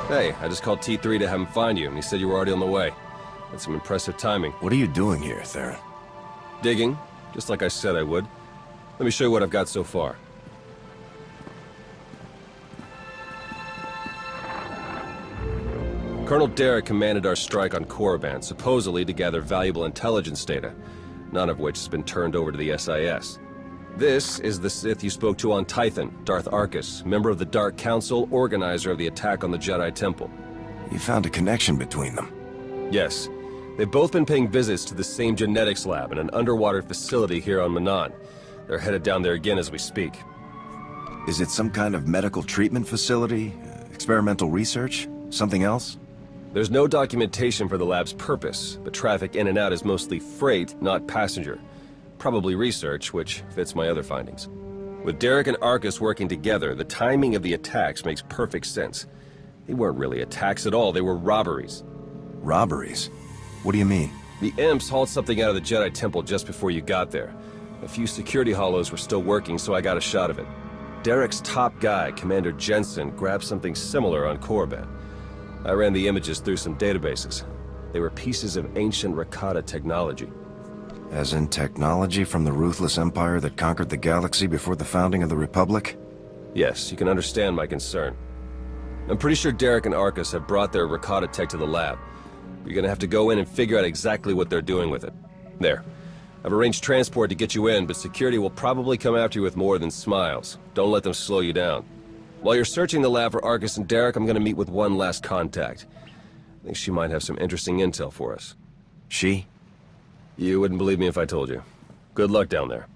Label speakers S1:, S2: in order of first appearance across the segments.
S1: Hey, I just called T3 to have him find you, and he said you were already on the way. That's some impressive timing.
S2: What are you doing here, Theron?
S1: Digging, just like I said I would. Let me show you what I've got so far. Colonel Derek commanded our strike on Korriban, supposedly to gather valuable intelligence data, none of which has been turned over to the SIS. This is the Sith you spoke to on Tython, Darth Arkus, member of the Dark Council, organizer of the attack on the Jedi Temple.
S2: You found a connection between them.
S1: Yes. They've both been paying visits to the same genetics lab in an underwater facility here on Manaan. They're headed down there again as we speak.
S2: Is it some kind of medical treatment facility? Experimental research? Something else?
S1: There's no documentation for the lab's purpose, but traffic in and out is mostly freight, not passenger. Probably research, which fits my other findings. With Derek and Arkus working together, the timing of the attacks makes perfect sense. They weren't really attacks at all, they were robberies.
S2: Robberies? What do you mean?
S1: The Imps hauled something out of the Jedi Temple just before you got there. A few security hollows were still working, so I got a shot of it. Derek's top guy, Commander Jensen, grabbed something similar on Korriban. I ran the images through some databases. They were pieces of ancient Rakata technology.
S2: As in technology from the ruthless empire that conquered the galaxy before the founding of the Republic?
S1: Yes, you can understand my concern. I'm pretty sure Derek and Arkus have brought their Rakata tech to the lab. You're gonna have to go in and figure out exactly what they're doing with it. There. I've arranged transport to get you in, but security will probably come after you with more than smiles. Don't let them slow you down. While you're searching the lab for Arkus and Derek, I'm gonna meet with one last contact. I think she might have some interesting intel for us.
S2: She?
S1: You wouldn't believe me if I told you. Good luck down there.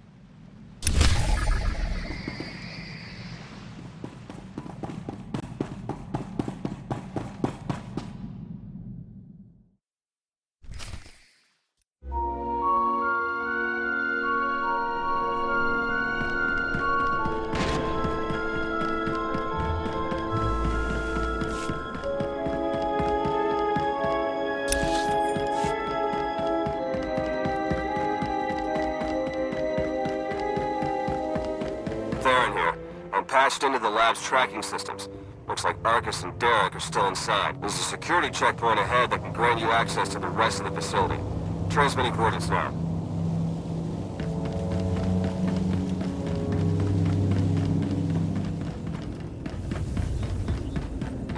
S1: Theron here. I'm patched into the lab's tracking systems. Looks like Arkus and Derek are still inside. There's a security checkpoint ahead that can grant you access to the rest of the facility. Transmitting coordinates now.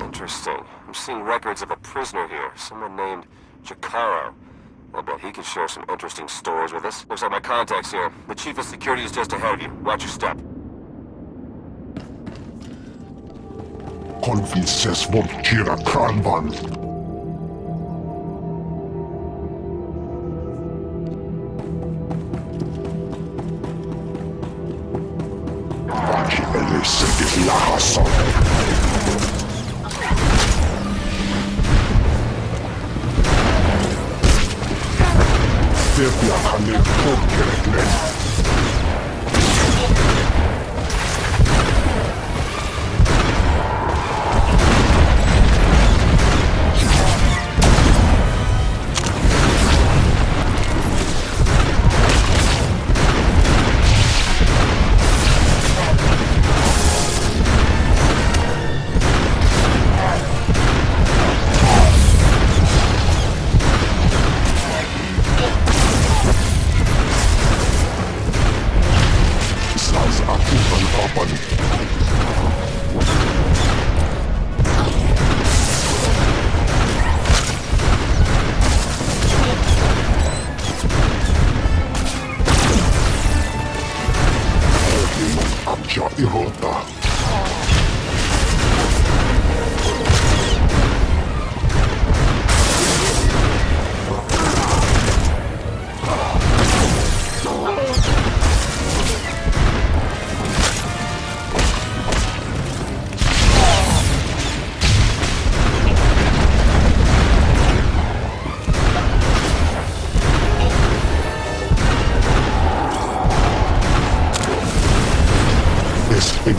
S1: Interesting. I'm seeing records of a prisoner here, someone named Jakaro. I bet he could share some interesting stories with us. Looks like my contact's here. The chief of security is just ahead of you. Watch your step.
S3: Confices volkira kranvan. Vaki elise lahason. Devia kane tokkereklen. Ihota.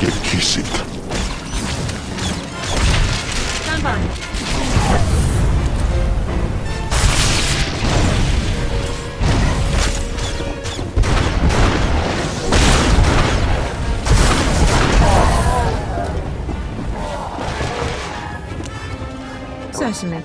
S3: Get kiss it.
S4: Stand by. Certainly.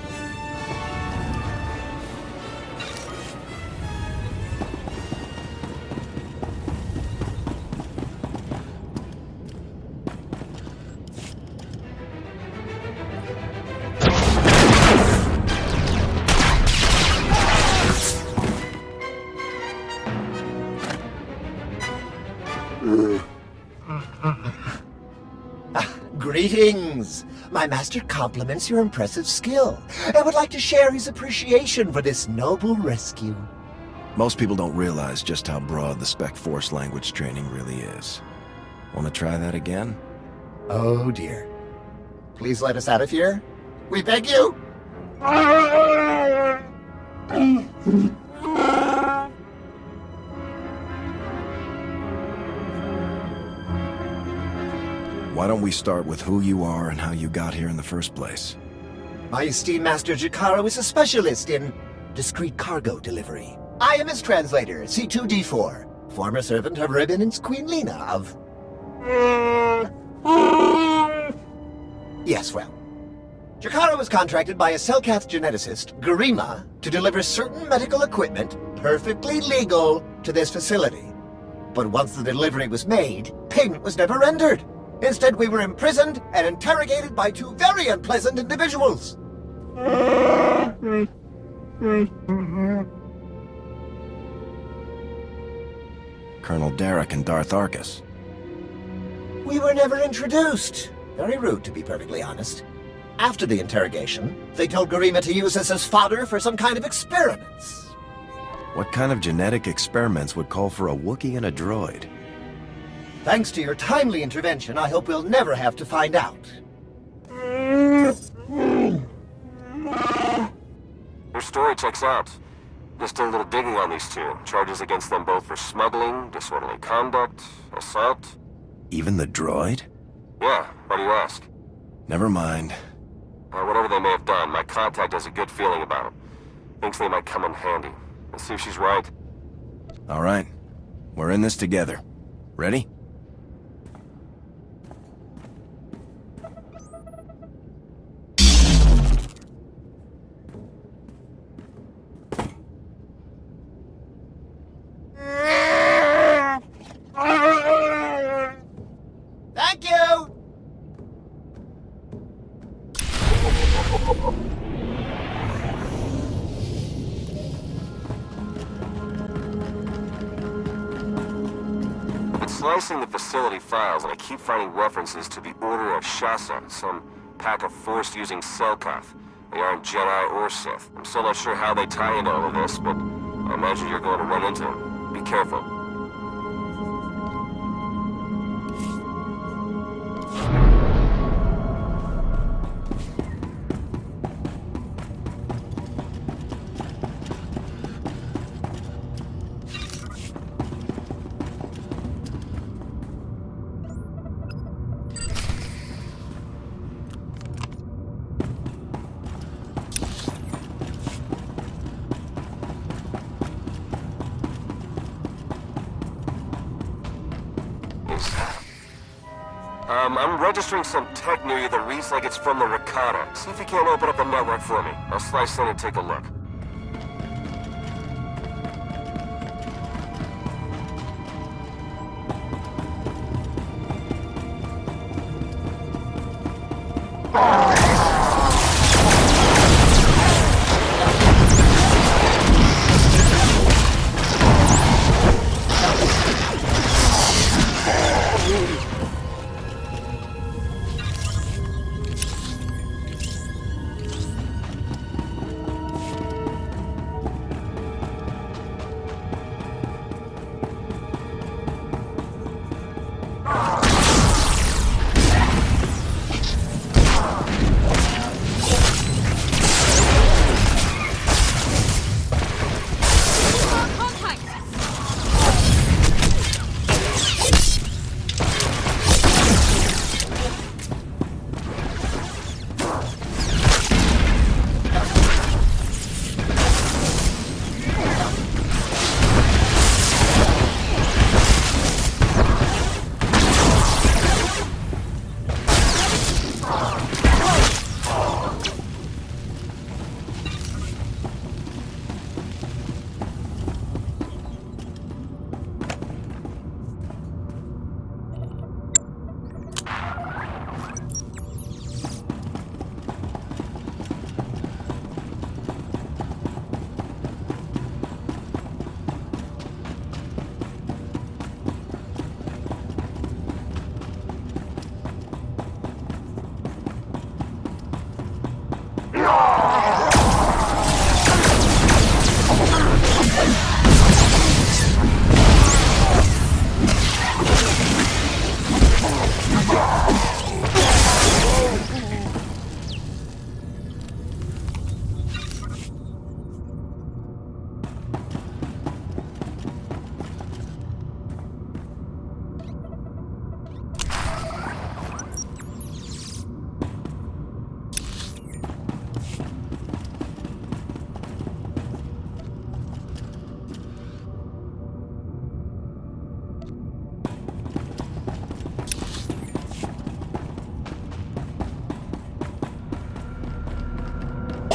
S5: Greetings! My master compliments your impressive skill and would like to share his appreciation for this noble rescue.
S2: Most people don't realize just how broad the Spec Force language training really is. Want to try that again?
S5: Oh dear. Please let us out of here. We beg you!
S2: Why don't we start with who you are and how you got here in the first place?
S5: My esteemed Master Jakaro is a specialist in discreet cargo delivery. I am his translator, C2D4, former servant of Ribbon's Queen Lena of... Yes, well. Jakaro was contracted by a Selkath geneticist, Garima, to deliver certain medical equipment, perfectly legal, to this facility. But once the delivery was made, payment was never rendered. Instead, we were imprisoned and interrogated by two very unpleasant individuals.
S2: Colonel Derek and Darth Arcus.
S5: We were never introduced. Very rude, to be perfectly honest. After the interrogation, they told Garima to use us as fodder for some kind of experiments.
S2: What kind of genetic experiments would call for a Wookiee and a droid?
S5: Thanks to your timely intervention, I hope we'll never have to find out.
S1: Your story checks out. Just did a little digging on these two. Charges against them both for smuggling, disorderly conduct, assault.
S2: Even the droid?
S1: Yeah, why do you ask?
S2: Never mind.
S1: Whatever they may have done, my contact has a good feeling about them. Thinks they might come in handy. Let's see if she's right.
S2: All right. We're in this together. Ready?
S5: Thank you!
S1: I've been slicing the facility files, and I keep finding references to the Order of Shasa, some pack of Force-using Selkath. They aren't Jedi or Sith. I'm still not sure how they tie into all of this, but I imagine you're going to run into them. Be careful. I'm registering some tech near you that reads like it's from the Rakata. See if you can't open up the network for me. I'll slice in and take a look.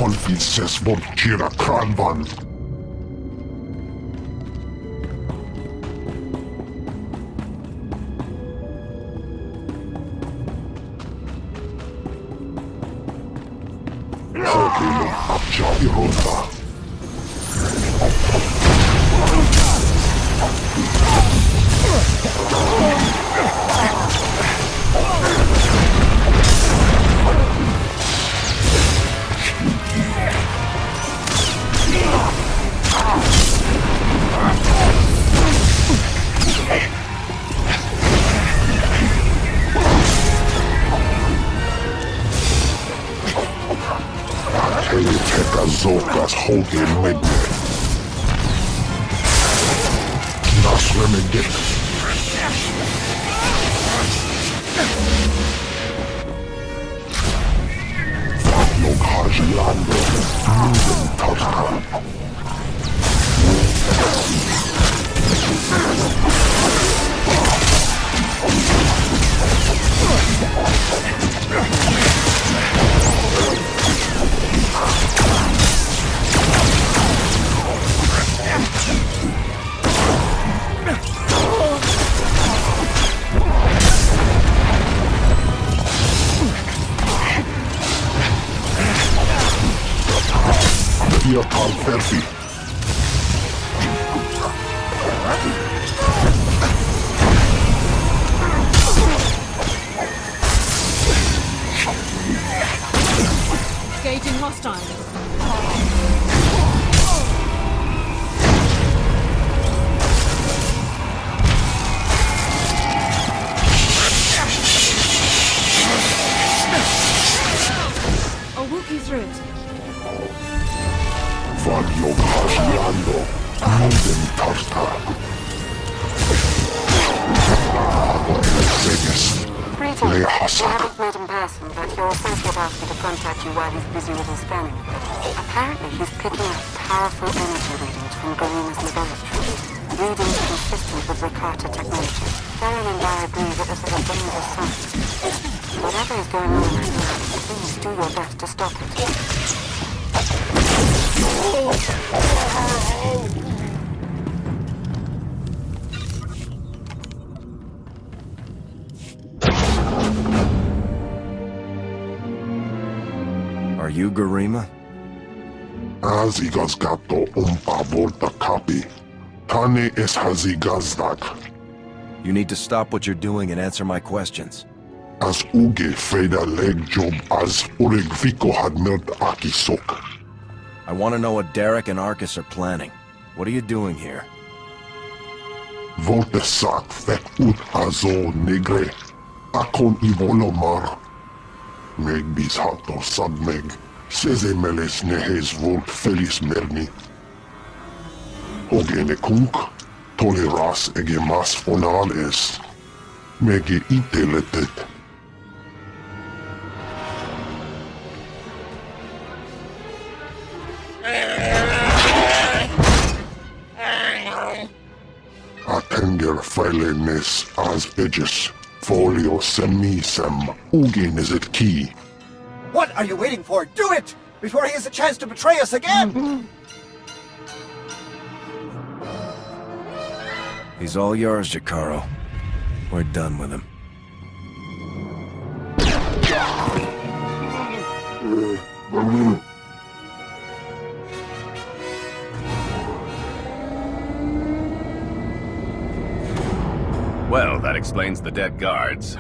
S3: Konfises vortira kranvan. Hopino apja ironta. Teka zokas hoge medne. Nas remedek. Log hajlando. Nuden tartan. Hier kann fertig.
S4: Engaging hostile. I'll walk you through it.
S3: Log hajlando. Nuden tartan.
S6: Greetings. You haven't met in person, but your associate asked me to contact you while he's busy with his scanning. Apparently, he's picking up powerful energy readings from Garima's laboratory. Readings consistent with Rakata technology. Darren and I agree that this is a dangerous sign. Whatever is going on right now, please do your best to stop it.
S2: Are you Garima?
S3: Hazigas gato volta kapi. Tane es hazigazdak.
S2: You need to stop what you're doing and answer my questions.
S3: As uge freda leg job as uregviko had mert akisok.
S2: I want to know what Derek and Arcus are planning. What are you doing here?
S3: Volte sak fek ut azo negre. Akon ivolomar. Meg bis hato sadmeg. Seze meles nehes volt felis merni. Ogene kunk. Toleras ege mas fonal es. Mege iteletet. Atenger feilenes as edges. Folio semisem. Ugin is it key.
S5: What are you waiting for? Do it! Before he has a chance to betray us again!
S2: He's all yours, Jakaro. We're done with him.
S7: Well, that explains the dead guards.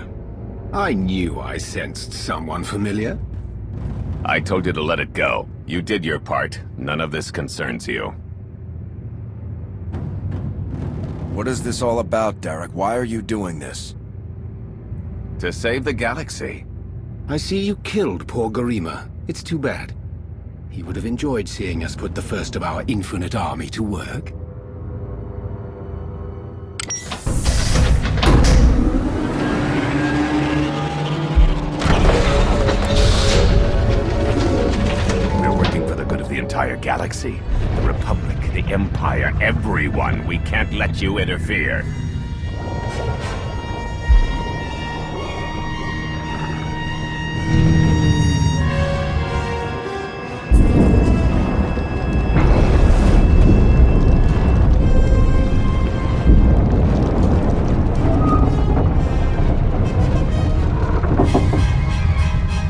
S7: I knew I sensed someone familiar. I told you to let it go. You did your part. None of this concerns you.
S2: What is this all about, Derek? Why are you doing this?
S7: To save the galaxy. I see you killed poor Garima. It's too bad. He would have enjoyed seeing us put the first of our infinite army to work. We're working for the good of the entire galaxy. The Republic, the Empire, everyone. We can't let you interfere.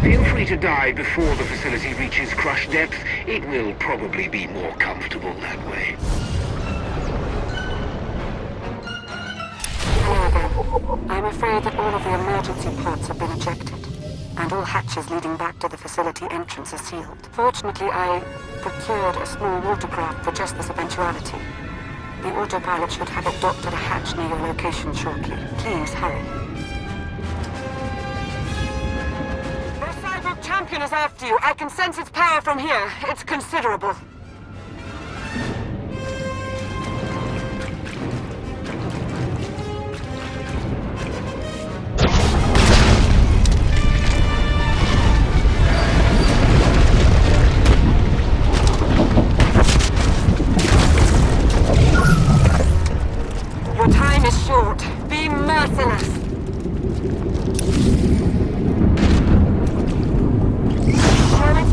S8: Feel free to die before the facility reaches crush depth. It will probably be more comfortable that way.
S6: Hello again. I'm afraid that all of the emergency pods have been ejected, and all hatches leading back to the facility entrance are sealed. Fortunately, I procured a small watercraft for just this eventuality. The autopilot should have it docked at a hatch near your location shortly. Please, hurry. Champion is after you. I can sense its power from here. It's considerable. Your time is short. Be merciless.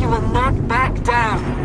S6: You will not back down.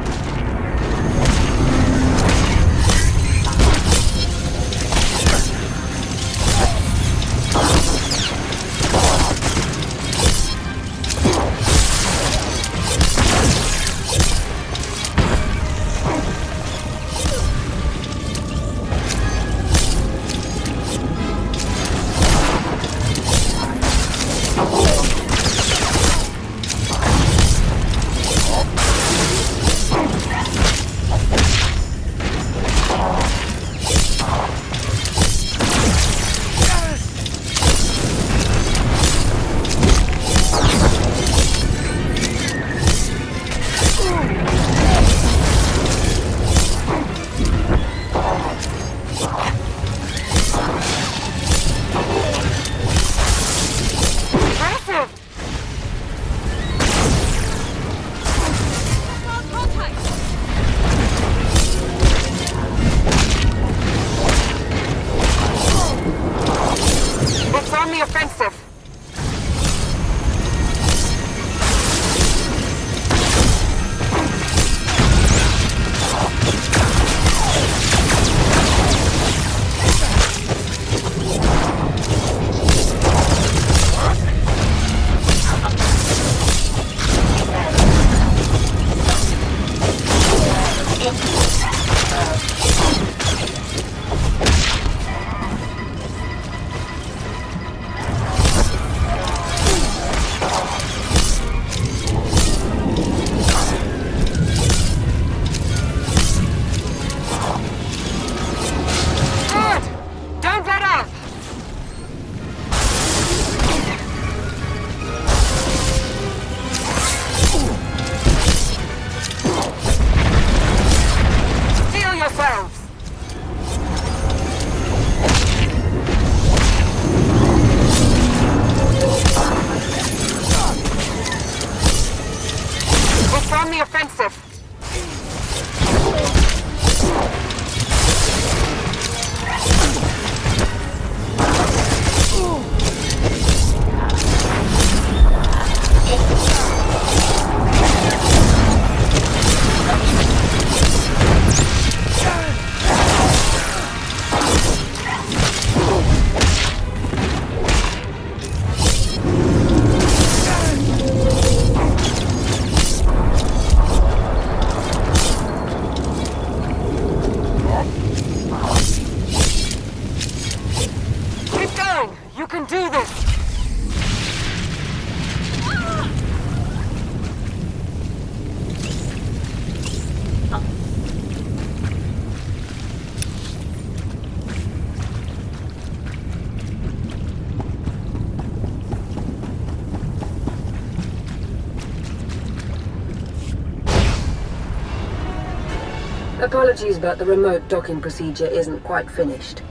S6: Apologies, but the remote docking procedure isn't quite finished.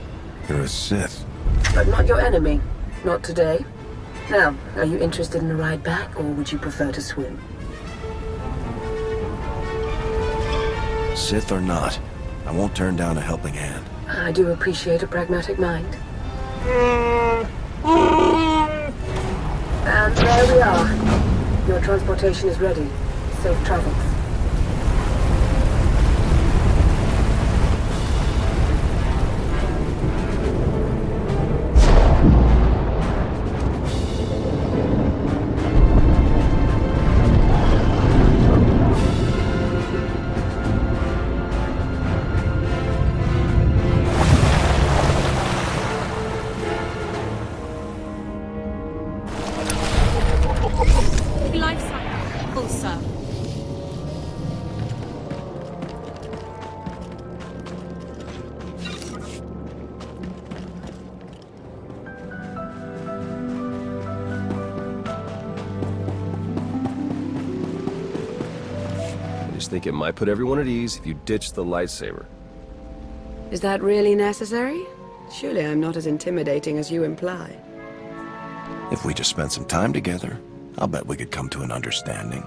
S2: You're a Sith.
S6: But not your enemy. Not today. Now, are you interested in a ride back, or would you prefer to swim?
S2: Sith or not, I won't turn down a helping hand.
S6: I do appreciate a pragmatic mind. And there we are. Your transportation is ready. Safe travels.
S4: Life cycle, sir.
S1: I just think it might put everyone at ease if you ditch the lightsaber.
S6: Is that really necessary? Surely I'm not as intimidating as you imply.
S2: If we just spent some time together, I'll bet we could come to an understanding.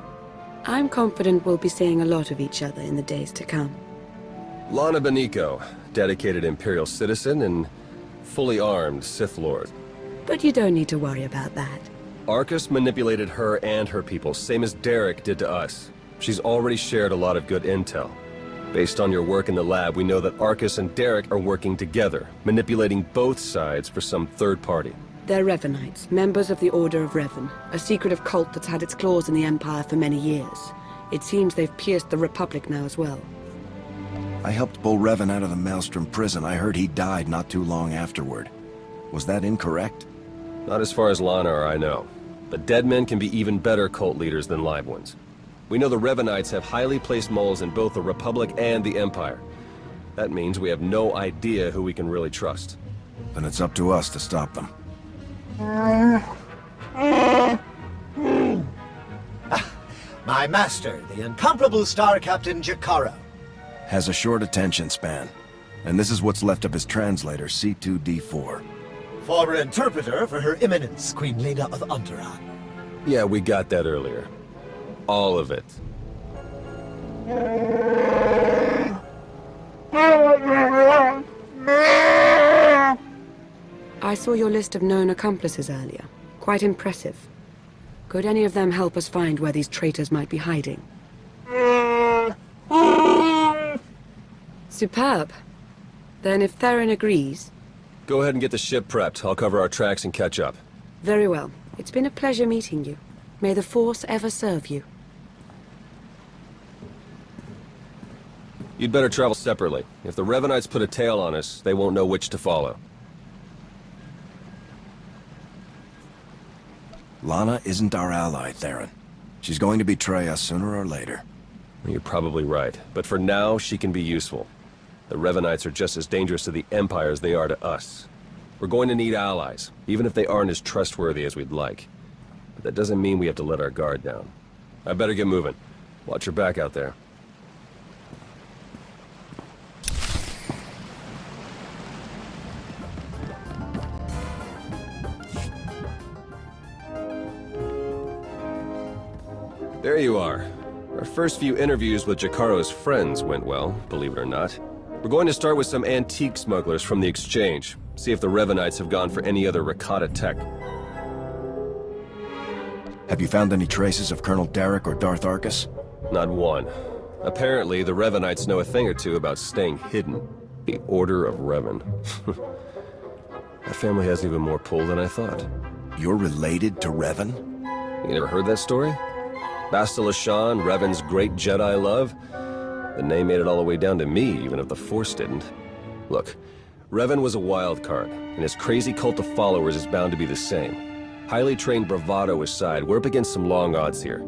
S6: I'm confident we'll be seeing a lot of each other in the days to come.
S1: Lana Beniko, dedicated Imperial citizen and fully armed Sith Lord.
S6: But you don't need to worry about that.
S1: Arcus manipulated her and her people, same as Derek did to us. She's already shared a lot of good intel. Based on your work in the lab, we know that Arcus and Derek are working together, manipulating both sides for some third party.
S6: They're Revenites, members of the Order of Revan, a secretive cult that's had its claws in the Empire for many years. It seems they've pierced the Republic now as well.
S2: I helped pull Revan out of the Maelstrom prison. I heard he died not too long afterward. Was that incorrect?
S1: Not as far as Lana or I know. But dead men can be even better cult leaders than live ones. We know the Revenites have highly placed moles in both the Republic and the Empire. That means we have no idea who we can really trust.
S2: Then it's up to us to stop them.
S5: My master, the incomparable Star Captain Jakaro.
S2: Has a short attention span. And this is what's left of his translator, C2D4.
S5: Former interpreter for Her Eminence, Queen Leda of Onderon.
S1: Yeah, we got that earlier. All of it.
S6: I saw your list of known accomplices earlier. Quite impressive. Could any of them help us find where these traitors might be hiding? Superb. Then if Theron agrees...
S1: Go ahead and get the ship prepped. I'll cover our tracks and catch up.
S6: Very well. It's been a pleasure meeting you. May the Force ever serve you.
S1: You'd better travel separately. If the Revenites put a tail on us, they won't know which to follow.
S2: Lana isn't our ally, Theron. She's going to betray us sooner or later.
S1: You're probably right, but for now, she can be useful. The Revenites are just as dangerous to the Empire as they are to us. We're going to need allies, even if they aren't as trustworthy as we'd like. But that doesn't mean we have to let our guard down. I better get moving. Watch your back out there. There you are. Our first few interviews with Jakaro's friends went well, believe it or not. We're going to start with some antique smugglers from the exchange. See if the Revenites have gone for any other Rakata tech.
S2: Have you found any traces of Colonel Derek or Darth Arcus?
S1: Not one. Apparently, the Revenites know a thing or two about staying hidden. The Order of Revan. That family has even more pull than I thought.
S2: You're related to Revan?
S1: You never heard that story? Bastila Shan, Revan's great Jedi love? The name made it all the way down to me, even if the Force didn't. Look, Revan was a wild card, and his crazy cult of followers is bound to be the same. Highly trained bravado aside, we're up against some long odds here.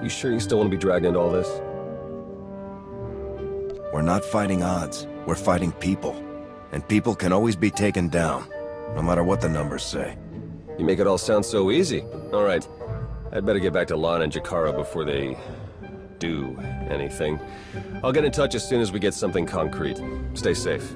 S1: You sure you still want to be dragged into all this?
S2: We're not fighting odds. We're fighting people. And people can always be taken down, no matter what the numbers say.
S1: You make it all sound so easy. All right. I'd better get back to Lana and Jakaro before they... do anything. I'll get in touch as soon as we get something concrete. Stay safe.